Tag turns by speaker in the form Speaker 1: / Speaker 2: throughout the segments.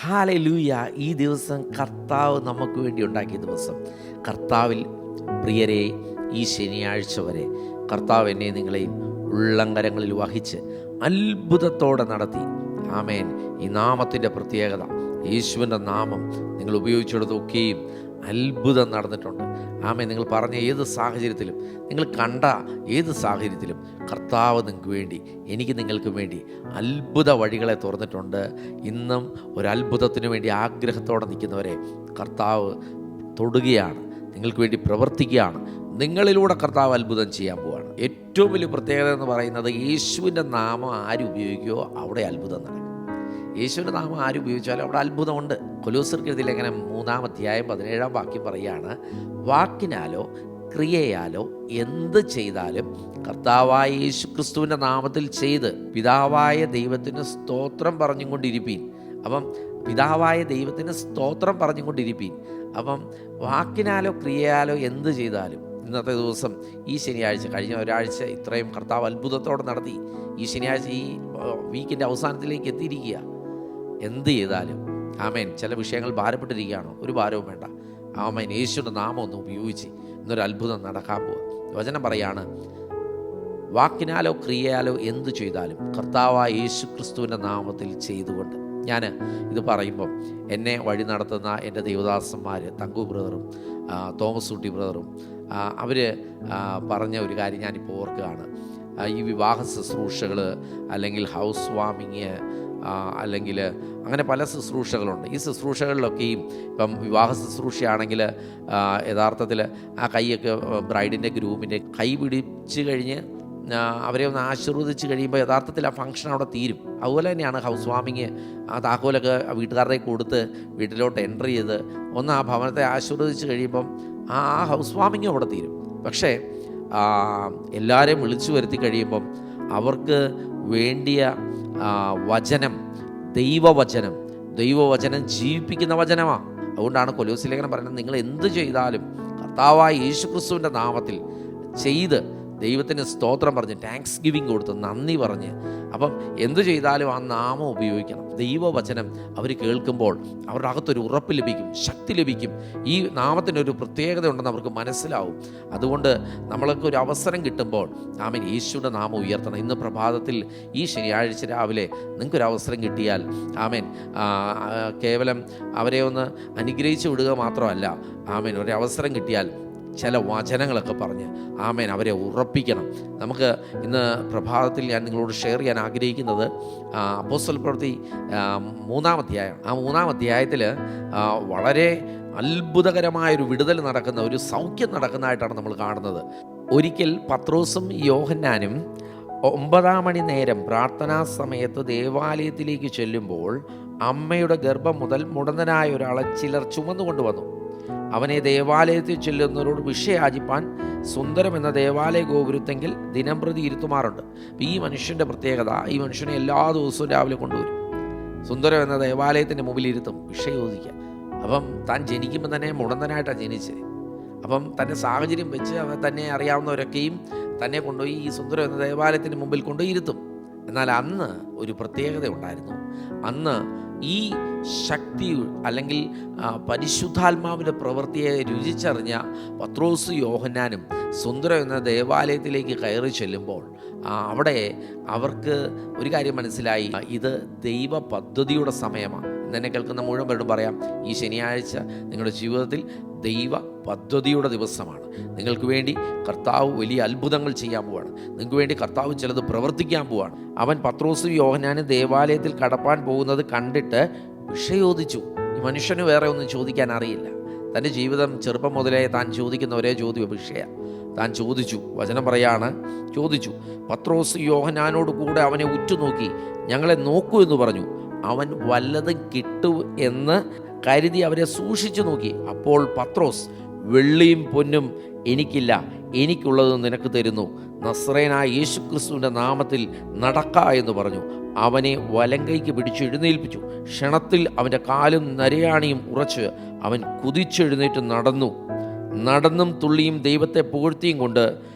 Speaker 1: Hallelujah. ഈ ദിവസം കർത്താവ് നമുക്ക് വേണ്ടി ഉണ്ടാക്കിയ ദിവസം. കർത്താവിൽ പ്രിയരെ, ഈ ശനിയാഴ്ച വരെ കർത്താവ് എന്നെ നിങ്ങളെയും ഉള്ളങ്കരങ്ങളിൽ വഹിച്ച് അത്ഭുതത്തോടെ നടത്തി. ആമേൻ. ഈ നാമത്തിൻ്റെ പ്രത്യേകത, യേശുവിൻ്റെ നാമം നിങ്ങൾ ഉപയോഗിച്ചിടത്തൊക്കെയും അത്ഭുതം നടന്നിട്ടുണ്ട്. ആമേൻ. നിങ്ങൾ പറഞ്ഞ ഏത് സാഹചര്യത്തിലും, നിങ്ങൾ കണ്ട ഏത് സാഹചര്യത്തിലും കർത്താവ് നിങ്ങൾക്ക് വേണ്ടി, എനിക്ക് നിങ്ങൾക്ക് വേണ്ടി അത്ഭുത വഴികളെ തുറന്നിട്ടുണ്ട്. ഇന്നും ഒരു അത്ഭുതത്തിന് വേണ്ടി ആഗ്രഹത്തോടെ നിൽക്കുന്നവരെ കർത്താവ് തൊടുകയാണ്, നിങ്ങൾക്ക് വേണ്ടി പ്രവർത്തിക്കുകയാണ്. നിങ്ങളിലൂടെ കർത്താവ് അത്ഭുതം ചെയ്യാൻ പോവുകയാണ്. ഏറ്റവും വലിയ പ്രത്യേകത എന്ന് പറയുന്നത്, യേശുവിൻ്റെ നാമം ആര് ഉപയോഗിക്കുകയോ അവിടെ അത്ഭുതം നടക്കും. യേശുവിൻ്റെ നാമം ആര് ഉപയോഗിച്ചാലും അവിടെ അത്ഭുതമുണ്ട്. കൊലോസ്യർക്ക് എഴുതിയ ലേഖനം 3:17 പറയുകയാണ്, വാക്കിനാലോ ക്രിയയാലോ എന്ത് ചെയ്താലും കർത്താവായ യേശു ക്രിസ്തുവിൻ്റെ നാമത്തിൽ ചെയ്ത് പിതാവായ ദൈവത്തിന് സ്തോത്രം പറഞ്ഞുകൊണ്ടിരിപ്പീൻ. അപ്പം പിതാവായ ദൈവത്തിന് സ്തോത്രം പറഞ്ഞുകൊണ്ടിരിപ്പീൻ. അപ്പം വാക്കിനാലോ ക്രിയയാലോ എന്ത് ചെയ്താലും, ഇന്നത്തെ ദിവസം ഈ ശനിയാഴ്ച, കഴിഞ്ഞ ഒരാഴ്ച ഇത്രയും കർത്താവ് അത്ഭുതത്തോടെ നടത്തി. ഈ ശനിയാഴ്ച ഈ വീക്കിൻ്റെ അവസാനത്തിലേക്ക് എത്തിയിരിക്കുക. എന്ത് ചെയ്താലും ആമേൻ. ചില വിഷയങ്ങൾ ഭാരപ്പെട്ടിരിക്കുകയാണോ? ഒരു ഭാരവും വേണ്ട. ആമേൻ. യേശുവിൻ്റെ നാമം ഒന്ന് ഉപയോഗിച്ച് ഇന്നൊരു അത്ഭുതം നടക്കാൻ പോകുക. വചനം പറയാണ്, വാക്കിനാലോ ക്രിയയാലോ എന്തു ചെയ്താലും കർത്താവായ യേശു ക്രിസ്തുവിൻ്റെ നാമത്തിൽ ചെയ്തുകൊണ്ട്. ഞാൻ ഇത് പറയുമ്പം എന്നെ വഴി നടത്തുന്ന എൻ്റെ ദേവദാസന്മാർ തങ്കു ബ്രദറും തോമസ് ഊട്ടി ബ്രദറും അവർ പറഞ്ഞ ഒരു കാര്യം ഞാനിപ്പോൾ ഓർക്കുകയാണ്. ഈ വിവാഹ ശുശ്രൂഷകൾ, അല്ലെങ്കിൽ ഹൗസ് വാമിങ്, അല്ലെങ്കിൽ അങ്ങനെ പല ശുശ്രൂഷകളുണ്ട്. ഈ ശുശ്രൂഷകളിലൊക്കെയും ഇപ്പം വിവാഹ ശുശ്രൂഷയാണെങ്കിൽ യഥാർത്ഥത്തിൽ ആ കൈയൊക്കെ ബ്രൈഡിൻ്റെ ഗ്രൂമിൻ്റെ കൈ പിടിച്ച് കഴിഞ്ഞ് അവരെ ഒന്ന് ആശീർവദിച്ച് കഴിയുമ്പോൾ യഥാർത്ഥത്തിൽ ആ ഫംഗ്ഷൻ അവിടെ തീരും. അതുപോലെ തന്നെയാണ് ഹൗസ് വാമിങ്. ആ താക്കോലൊക്കെ വീട്ടുകാരുടെ കൊടുത്ത് വീട്ടിലോട്ട് എൻട്രി ചെയ്ത് ഒന്ന് ആ ഭവനത്തെ ആശീർവദിച്ച് കഴിയുമ്പം ആ ഹൗസ് വാമിങ്ങും അവിടെ തീരും. പക്ഷേ എല്ലാവരെയും വിളിച്ചു വരുത്തി കഴിയുമ്പം അവർക്ക് വേണ്ടിയ വചനം, ദൈവവചനം ജീവിപ്പിക്കുന്ന വചനമാണ്. അതുകൊണ്ടാണ് കൊലോസ്യ ലേഖനം പറയുന്നത്, നിങ്ങൾ എന്ത് ചെയ്താലും കർത്താവായ യേശു ക്രിസ്തുവിൻ്റെ നാമത്തിൽ ചെയ്ത് ദൈവത്തിന് സ്തോത്രം പറഞ്ഞ് താങ്ക്സ് ഗിവിങ് കൊടുത്ത് നന്ദി പറഞ്ഞ്, അപ്പം എന്തു ചെയ്താലും ആ നാമം ഉപയോഗിക്കണം. ദൈവവചനം അവർ കേൾക്കുമ്പോൾ അവരുടെ അകത്തൊരു ഉറപ്പ് ലഭിക്കും, ശക്തി ലഭിക്കും. ഈ നാമത്തിനൊരു പ്രത്യേകത ഉണ്ടെന്ന് അവർക്ക് മനസ്സിലാവും. അതുകൊണ്ട് നമ്മൾക്ക് ഒരു അവസരം കിട്ടുമ്പോൾ ആമേൻ, യേശുവിൻ്റെ നാമം ഉയർത്തണം. ഇന്ന് പ്രഭാതത്തിൽ ഈ ശനിയാഴ്ച രാവിലെ നിങ്ങൾക്കൊരു അവസരം കിട്ടിയാൽ ആമേൻ, കേവലം അവരെ ഒന്ന് അനുഗ്രഹിച്ച് വിടുക മാത്രമല്ല, ആമേൻ, ഒരവസരം കിട്ടിയാൽ ചില വചനങ്ങളൊക്കെ പറഞ്ഞ് ആമേൻ അവരെ ഉറപ്പിക്കണം. നമുക്ക് ഇന്ന് പ്രഭാതത്തിൽ ഞാൻ നിങ്ങളോട് ഷെയർ ചെയ്യാൻ ആഗ്രഹിക്കുന്നത് അപ്പോസ്തല പ്രവൃത്തി 3-ാം അധ്യായം. ആ 3-ാം അധ്യായത്തിൽ വളരെ അത്ഭുതകരമായൊരു വിടുതൽ നടക്കുന്ന, ഒരു സൗഖ്യം നടക്കുന്നതായിട്ടാണ് നമ്മൾ കാണുന്നത്. ഒരിക്കൽ പത്രോസും യോഹന്നാനും 9-ാം മണി നേരം പ്രാർത്ഥനാ സമയത്ത് ദേവാലയത്തിലേക്ക് ചെല്ലുമ്പോൾ അമ്മയുടെ ഗർഭം മുതൽ മുടന്തനായ ഒരാളെ ചിലർ ചുമന്നുകൊണ്ടുവന്നു. അവനെ ദേവാലയത്തിൽ ചെല്ലുന്നവരോട് വിഷയാചിപ്പാൻ സുന്ദരം എന്ന ദേവാലയ ഗോപുരത്തെങ്കിൽ ദിനംപ്രതി ഇരുത്തുമാറുണ്ട്. ഈ മനുഷ്യൻ്റെ പ്രത്യേകത, ഈ മനുഷ്യനെ എല്ലാ ദിവസവും രാവിലെ കൊണ്ടുവരും. സുന്ദരം എന്ന ദേവാലയത്തിൻ്റെ മുമ്പിൽ ഇരുത്തും, വിഷയോദിക്കാൻ. അപ്പം താൻ ജനിക്കുമ്പോൾ തന്നെ മുടന്തനായിട്ടാണ് ജനിച്ചത്. അപ്പം തൻ്റെ സാഹചര്യം വെച്ച് അവൻ തന്നെ അറിയാവുന്നവരൊക്കെയും തന്നെ കൊണ്ടുപോയി ഈ സുന്ദരം എന്ന ദേവാലയത്തിൻ്റെ മുമ്പിൽ കൊണ്ടുപോയി ഇരുത്തും. എന്നാൽ അന്ന് ഒരു പ്രത്യേകത ഉണ്ടായിരുന്നു. അന്ന് ഈ ശക്തി, അല്ലെങ്കിൽ പരിശുദ്ധാത്മാവിൻ്റെ പ്രവൃത്തിയെ രുചിച്ചറിഞ്ഞ പത്രോസ് യോഹന്നാനും സുന്ദരം എന്ന ദേവാലയത്തിലേക്ക് കയറി ചെല്ലുമ്പോൾ അവിടെ അവർക്ക് ഒരു കാര്യം മനസ്സിലായി, ഇത് ദൈവ പദ്ധതിയുടെ സമയമാണ്. ഇന്നെ കേൾക്കുന്ന മുഴുവൻ പേരോടും പറയാം, ഈ ശനിയാഴ്ച നിങ്ങളുടെ ജീവിതത്തിൽ ദൈവ പദ്ധതിയുടെ ദിവസമാണ്. നിങ്ങൾക്ക് വേണ്ടി കർത്താവ് വലിയ അത്ഭുതങ്ങൾ ചെയ്യാൻ പോവാണ്. നിങ്ങൾക്ക് വേണ്ടി കർത്താവ് ചിലത് പ്രവർത്തിക്കാൻ പോവാണ്. അവൻ പത്രോസും യോഹന്നാനും ദേവാലയത്തിൽ കടപ്പാൻ പോകുന്നത് കണ്ടിട്ട് വിഷയോദിച്ചു. ഈ മനുഷ്യന് വേറെ ഒന്നും ചോദിക്കാൻ അറിയില്ല. തൻ്റെ ജീവിതം ചെറുപ്പം മുതലേ താൻ ചോദിക്കുന്ന ഒരേ ചോദ്യം വിഷയ. താൻ ചോദിച്ചു, വചനം പറയാണ്, ചോദിച്ചു. പത്രോസ് യോഹന്നാനോട് കൂടെ അവനെ ഉറ്റുനോക്കി, ഞങ്ങളെ നോക്കൂ എന്ന് പറഞ്ഞു. അവൻ വല്ലതും കിട്ടൂ എന്ന് കരുതി അവരെ സൂക്ഷിച്ചു നോക്കി. അപ്പോൾ പത്രോസ്, വെള്ളിയും പൊന്നും എനിക്കില്ല, എനിക്കുള്ളത് നിനക്ക് തരുന്നു. നസ്രയനായ യേശു ക്രിസ്തുവിൻ്റെ നാമത്തിൽ നടക്ക എന്ന് പറഞ്ഞു. അവനെ വലങ്കൈക്ക് പിടിച്ച് എഴുന്നേൽപ്പിച്ചു. ക്ഷണത്തിൽ അവൻ്റെ കാലും നരയാണിയും ഉറച്ച് അവൻ കുതിച്ചെഴുന്നേറ്റ് നടന്നും തുള്ളിയും ദൈവത്തെ പുകഴ്ത്തിയും കൊണ്ട്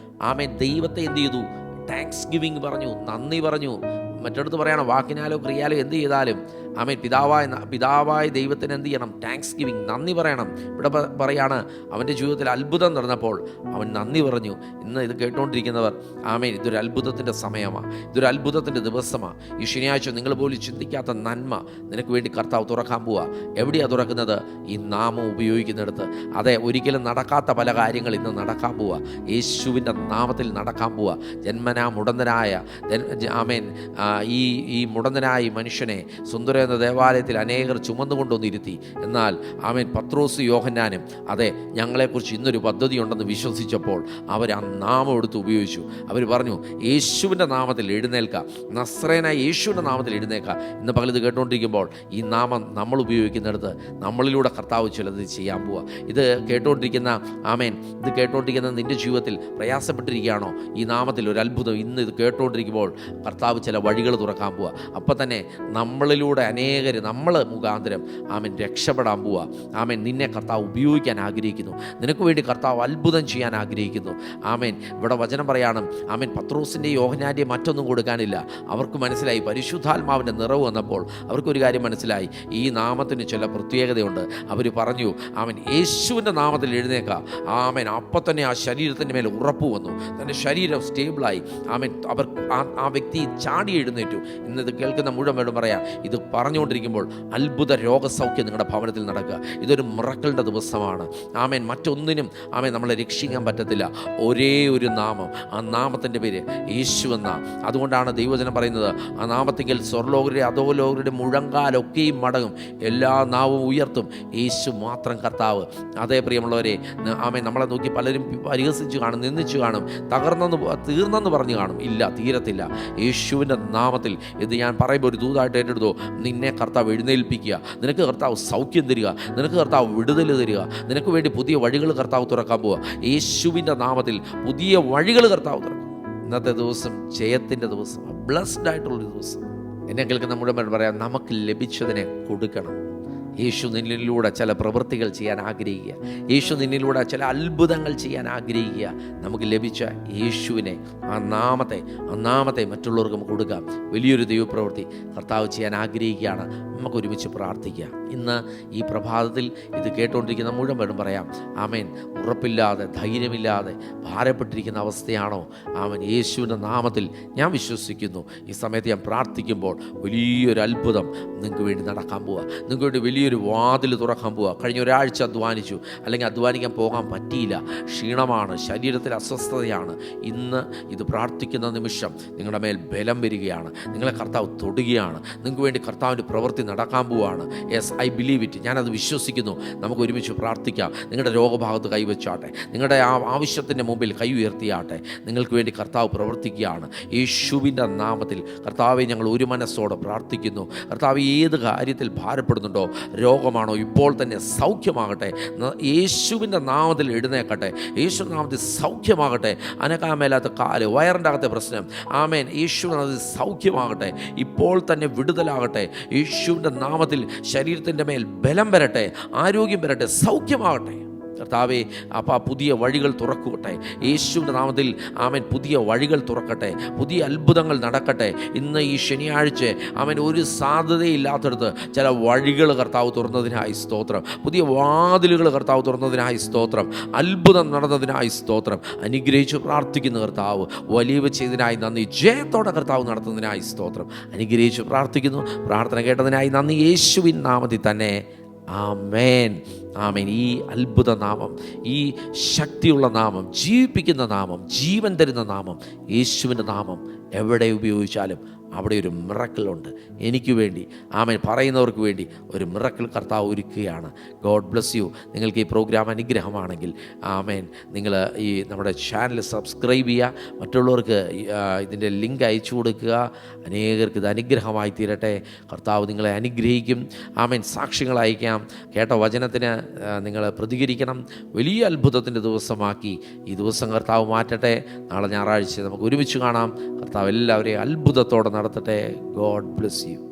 Speaker 1: ആമേൻ ദൈവത്തെ എന്ത് ചെയ്തു? താങ്ക്സ് ഗിവിങ് പറഞ്ഞു, നന്ദി പറഞ്ഞു. മറ്റടുത്ത് പറയണം, വാക്കിനാലോ ക്രിയാലോ എന്ത് ചെയ്താലും ആമേൻ. പിതാവായ ദൈവത്തിന് എന്ത് ചെയ്യണം? താങ്ക്സ് ഗിവിങ്, നന്ദി പറയണം. ഇവിടെ പറയാണ്, അവൻ്റെ ജീവിതത്തിൽ അത്ഭുതം നടന്നപ്പോൾ അവൻ നന്ദി പറഞ്ഞു. ഇന്ന് ഇത് കേട്ടുകൊണ്ടിരിക്കുന്നവർ, ആമേൻ, ഇതൊരു അത്ഭുതത്തിൻ്റെ സമയമാണ്, ഇതൊരു അത്ഭുതത്തിൻ്റെ ദിവസമാണ്. ഈ ശനിയാഴ്ച നിങ്ങൾ പോലും ചിന്തിക്കാത്ത നന്മ നിനക്ക് വേണ്ടി കർത്താവ് തുറക്കാൻ പോവുക. എവിടെയാണ് തുറക്കുന്നത്? ഈ നാമം ഉപയോഗിക്കുന്നിടത്ത്. അതെ, ഒരിക്കലും നടക്കാത്ത പല കാര്യങ്ങൾ ഇന്ന് നടക്കാൻ പോവുക. യേശുവിൻ്റെ നാമത്തിൽ നടക്കാൻ പോവുക. ജന്മനാ മുടന്തനായ ആമേൻ, ഈ മുടന്തനായ മനുഷ്യനെ സുന്ദര എന്ന ദേവാലയത്തിൽ അനേകർ ചുമന്നുകൊണ്ടൊന്നിരുത്തി. എന്നാൽ ആമേൻ, പത്രോസ് യോഹന്നാനും അതെ, ഞങ്ങളെക്കുറിച്ച് ഇന്നൊരു പദ്ധതി ഉണ്ടെന്ന് വിശ്വസിച്ചപ്പോൾ അവർ ആ നാമം എടുത്ത് ഉപയോഗിച്ചു. അവർ പറഞ്ഞു, യേശുവിൻ്റെ നാമത്തിൽ എഴുന്നേൽക്കുക, നസ്രേനായ യേശുവിൻ്റെ നാമത്തിൽ എഴുന്നേൽക്കുക. ഇന്ന് പകൽ ഇത് കേട്ടുകൊണ്ടിരിക്കുമ്പോൾ ഈ നാമം നമ്മൾ ഉപയോഗിക്കുന്നിടത്ത് നമ്മളിലൂടെ കർത്താവ് ചിലത് ചെയ്യാൻ പോവുക. ഇത് കേട്ടുകൊണ്ടിരിക്കുന്ന ആമേൻ, ഇത് കേട്ടുകൊണ്ടിരിക്കുന്ന നിൻ്റെ ജീവിതത്തിൽ പ്രയാസപ്പെട്ടിരിക്കുകയാണോ? ഈ നാമത്തിൽ ഒരു അത്ഭുതം ഇന്ന് ഇത് കേട്ടുകൊണ്ടിരിക്കുമ്പോൾ കർത്താവ് ചില വഴികൾ തുറക്കാൻ പോവുക. അപ്പം തന്നെ നമ്മളിലൂടെ അനേകർ, നമ്മൾ മുഖാന്തരം ആമേൻ രക്ഷപ്പെടാൻ പോവുക. ആമേൻ, നിന്നെ കർത്താവ് ഉപയോഗിക്കാൻ ആഗ്രഹിക്കുന്നു. നിനക്ക് വേണ്ടി കർത്താവ് അത്ഭുതം ചെയ്യാൻ ആഗ്രഹിക്കുന്നു. ആമേൻ. ഇവിടെ വചനം പറയാണ്, ആമേൻ, പത്രോസിൻ്റെ യോഹന്നാൻ്റെ മറ്റൊന്നും കൊടുക്കാനില്ല. അവർക്ക് മനസ്സിലായി, പരിശുദ്ധാത്മാവിൻ്റെ നിറവ് വന്നപ്പോൾ അവർക്കൊരു കാര്യം മനസ്സിലായി, ഈ നാമത്തിന് ചില പ്രത്യേകതയുണ്ട്. അവർ പറഞ്ഞു, ആമേൻ, യേശുവിൻ്റെ നാമത്തിൽ എഴുന്നേക്കുക. ആമേൻ. അപ്പം തന്നെ ആ ശരീരത്തിൻ്റെ മേലെ ഉറപ്പ് വന്നു, തൻ്റെ ശരീരം സ്റ്റേബിളായി. ആമേൻ. അവർ ആ വ്യക്തി ചാടി എഴുന്നേറ്റു. ഇന്നത് കേൾക്കുന്ന മുഴുവൻ വേണം പറയാം, ഇത് പറഞ്ഞുകൊണ്ടിരിക്കുമ്പോൾ അത്ഭുത രോഗസൗഖ്യം നിങ്ങളുടെ ഭവനത്തിൽ നടക്കുക. ഇതൊരു മിറക്കിളിൻ്റെ ദിവസമാണ്. ആമേൻ. മറ്റൊന്നിനും ആമേൻ നമ്മളെ രക്ഷിക്കാൻ പറ്റത്തില്ല. ഒരേ ഒരു നാമം, ആ നാമത്തിൻ്റെ പേര് യേശു എന്ന. അതുകൊണ്ടാണ് ദൈവവചനം പറയുന്നത്, ആ നാമത്തെങ്കിൽ സ്വർലോകരുടെ അധോലോകരുടെ മുഴങ്കാലൊക്കെയും മടങ്ങും, എല്ലാ നാവും ഉയർത്തും, യേശു മാത്രം കർത്താവ്. അതേ പ്രിയമുള്ളവരെ, ആമേൻ, നമ്മളെ നോക്കി പലരും പരിഹസിച്ച് കാണും, നിന്ദിച്ചു കാണും, തീർന്നെന്ന് പറഞ്ഞു കാണും. ഇല്ല, തീരത്തില്ല. യേശുവിൻ്റെ നാമത്തിൽ ഇത് ഞാൻ പറയുമ്പോൾ ഒരു ദൂതായിട്ട് ഏറ്റെടുത്തോ, നിന്നെ കർത്താവ് എഴുന്നേൽപ്പിക്കുക, നിനക്ക് കർത്താവ് സൗഖ്യം തരിക, നിനക്ക് കർത്താവ് വിടുതൽ തരിക, നിനക്ക് വേണ്ടി പുതിയ വഴികൾ കർത്താവ് തുറക്കാൻ പോവുക. യേശുവിൻ്റെ നാമത്തിൽ പുതിയ വഴികൾ കർത്താവ് തുറക്കും. ഇന്നത്തെ ദിവസം ജയത്തിൻ്റെ ദിവസമാണ്, ബ്ലസ്ഡ് ആയിട്ടുള്ളൊരു ദിവസം. എന്നെ കേൾക്കുന്ന മുഴുവൻ പറയാം, നമുക്ക് ലഭിച്ചതിനെ കൊടുക്കണം. യേശു നിന്നിലൂടെ ചില പ്രവൃത്തികൾ ചെയ്യാൻ ആഗ്രഹിക്കുക. യേശു നിന്നിലൂടെ ചില അത്ഭുതങ്ങൾ ചെയ്യാൻ ആഗ്രഹിക്കുക. നമുക്ക് ലഭിച്ച യേശുവിനെ, ആ നാമത്തെ മറ്റുള്ളവർക്ക് നമുക്ക് കൊടുക്കാം. വലിയൊരു ദൈവപ്രവൃത്തി കർത്താവ് ചെയ്യാൻ ആഗ്രഹിക്കുകയാണ്. നമുക്ക് ഒരുമിച്ച് പ്രാർത്ഥിക്കാം. ഇന്ന് ഈ പ്രഭാതത്തിൽ ഇത് കേട്ടുകൊണ്ടിരിക്കുന്ന മുഴുവൻ പേരും പറയാം, ആമേൻ, ഉറപ്പില്ലാതെ, ധൈര്യമില്ലാതെ ഭാരപ്പെട്ടിരിക്കുന്ന അവസ്ഥയാണോ? ആമേൻ, യേശുവിൻ്റെ നാമത്തിൽ ഞാൻ വിശ്വസിക്കുന്നു. ഈ സമയത്ത് ഞാൻ പ്രാർത്ഥിക്കുമ്പോൾ വലിയൊരു അത്ഭുതം നിങ്ങൾക്ക് വേണ്ടി നടക്കാൻ പോവുക. നിങ്ങൾക്ക് വേണ്ടി വലിയൊരു വാതിൽ തുറക്കാൻ പോവുക. കഴിഞ്ഞ ഒരാഴ്ച അധ്വാനിച്ചു, അല്ലെങ്കിൽ അധ്വാനിക്കാൻ പോകാൻ പറ്റിയില്ല, ക്ഷീണമാണ്, ശരീരത്തിൽ അസ്വസ്ഥതയാണ്. ഇന്ന് ഇത് പ്രാർത്ഥിക്കുന്ന നിമിഷം നിങ്ങളുടെ മേൽ ബലം വരികയാണ്. നിങ്ങളെ കർത്താവ് തൊടുകയാണ്. നിങ്ങൾക്ക് വേണ്ടി കർത്താവിൻ്റെ പ്രവൃത്തി നടക്കാൻ പോവുകയാണ്. Yes, I believe it. ഞാനത് വിശ്വസിക്കുന്നു. നമുക്ക് ഒരുമിച്ച് പ്രാർത്ഥിക്കാം. നിങ്ങളുടെ രോഗഭാഗത്ത് കൈവച്ചാട്ടെ, നിങ്ങളുടെ ആ ആവശ്യത്തിൻ്റെ മുമ്പിൽ കൈ ഉയർത്തിയാട്ടെ. നിങ്ങൾക്ക് വേണ്ടി കർത്താവ് പ്രവർത്തിക്കുകയാണ്. യേശുവിൻ്റെ നാമത്തിൽ കർത്താവെ, ഞങ്ങൾ ഒരു മനസ്സോടെ പ്രാർത്ഥിക്കുന്നു. കർത്താവ്, ഏത് കാര്യത്തിൽ ഭാരപ്പെടുന്നുണ്ടോ, രോഗമാണോ, ഇപ്പോൾ തന്നെ സൗഖ്യമാകട്ടെ. യേശുവിൻ്റെ നാമത്തിൽ എഴുന്നേക്കട്ടെ. യേശു നാമത്തിൽ സൗഖ്യമാകട്ടെ. അനക്കാൻ മേലാത്ത കാല്, വയറിൻ്റെ അകത്തെ പ്രശ്നം, ആമേൻ, യേശുവിൻ്റെ നാമത്തിൽ സൗഖ്യമാകട്ടെ. ഇപ്പോൾ തന്നെ വിടുതലാകട്ടെ. യേശുവിൻ്റെ നാമത്തിൽ ശരീരത്തിൻ്റെ മേൽ ബലം വരട്ടെ, ആരോഗ്യം വരട്ടെ, സൗഖ്യമാകട്ടെ. കർത്താവേ, അപ്പോൾ പുതിയ വഴികൾ തുറക്കട്ടെ. യേശുവിൻ്റെ നാമത്തിൽ ആമേൻ, പുതിയ വഴികൾ തുറക്കട്ടെ, പുതിയ അത്ഭുതങ്ങൾ നടക്കട്ടെ. ഇന്ന് ഈ ശനിയാഴ്ച ആമേൻ, ഒരു സാധ്യതയില്ലാത്തടത്ത് ചില വഴികൾ കർത്താവ് തുറന്നതിനായി സ്തോത്രം. പുതിയ വാതിലുകൾ കർത്താവ് തുറന്നതിനായി സ്തോത്രം. അത്ഭുതം നടന്നതിനായി സ്തോത്രം. അനുഗ്രഹിച്ച് പ്രാർത്ഥിക്കുന്ന കർത്താവ്, വലിയ ചെയ്തതിനായി നന്ദി. ജയത്തോടെ കർത്താവ് നടത്തുന്നതിനായി സ്തോത്രം. അനുഗ്രഹിച്ച് പ്രാർത്ഥിക്കുന്നു. പ്രാർത്ഥന കേട്ടതിനായി നന്ദി. യേശുവിൻ നാമത്തിൽ തന്നെ, ആമേൻ, ആമേൻ. ഈ അത്ഭുത നാമം, ഈ ശക്തിയുള്ള നാമം, ജീവിപ്പിക്കുന്ന നാമം, ജീവൻ തരുന്ന നാമം, യേശുവിൻ്റെ നാമം എവിടെ ഉപയോഗിച്ചാലും അവിടെ ഒരു മിറക്കിളുണ്ട്. എനിക്ക് വേണ്ടി, ആമേൻ, പറയുന്നവർക്ക് വേണ്ടി ഒരു മിറക്കിൾ കർത്താവ് ഒരുക്കുകയാണ്. God bless you. നിങ്ങൾക്ക് ഈ പ്രോഗ്രാം അനുഗ്രഹമാണെങ്കിൽ ആമേൻ, നിങ്ങൾ ഈ നമ്മുടെ ചാനൽ സബ്സ്ക്രൈബ് ചെയ്യുക, മറ്റുള്ളവർക്ക് ഇതിൻ്റെ ലിങ്ക് അയച്ചു കൊടുക്കുക. അനേകർക്ക് ഇത് അനുഗ്രഹമായി തീരട്ടെ. കർത്താവ് നിങ്ങളെ അനുഗ്രഹിക്കും. ആമേൻ. സാക്ഷ്യങ്ങൾ അയക്കാം. കേട്ട വചനത്തിന് നിങ്ങൾ പ്രതികരിക്കണം. വലിയ അത്ഭുതത്തിൻ്റെ ദിവസമാക്കി ഈ ദിവസം കർത്താവ് മാറ്റട്ടെ. നാളെ ഞായറാഴ്ച നമുക്ക് ഒരുമിച്ച് കാണാം. കർത്താവ് എല്ലാവരെയും അത്ഭുതത്തോടെ നടത്തട്ടെ. God bless you.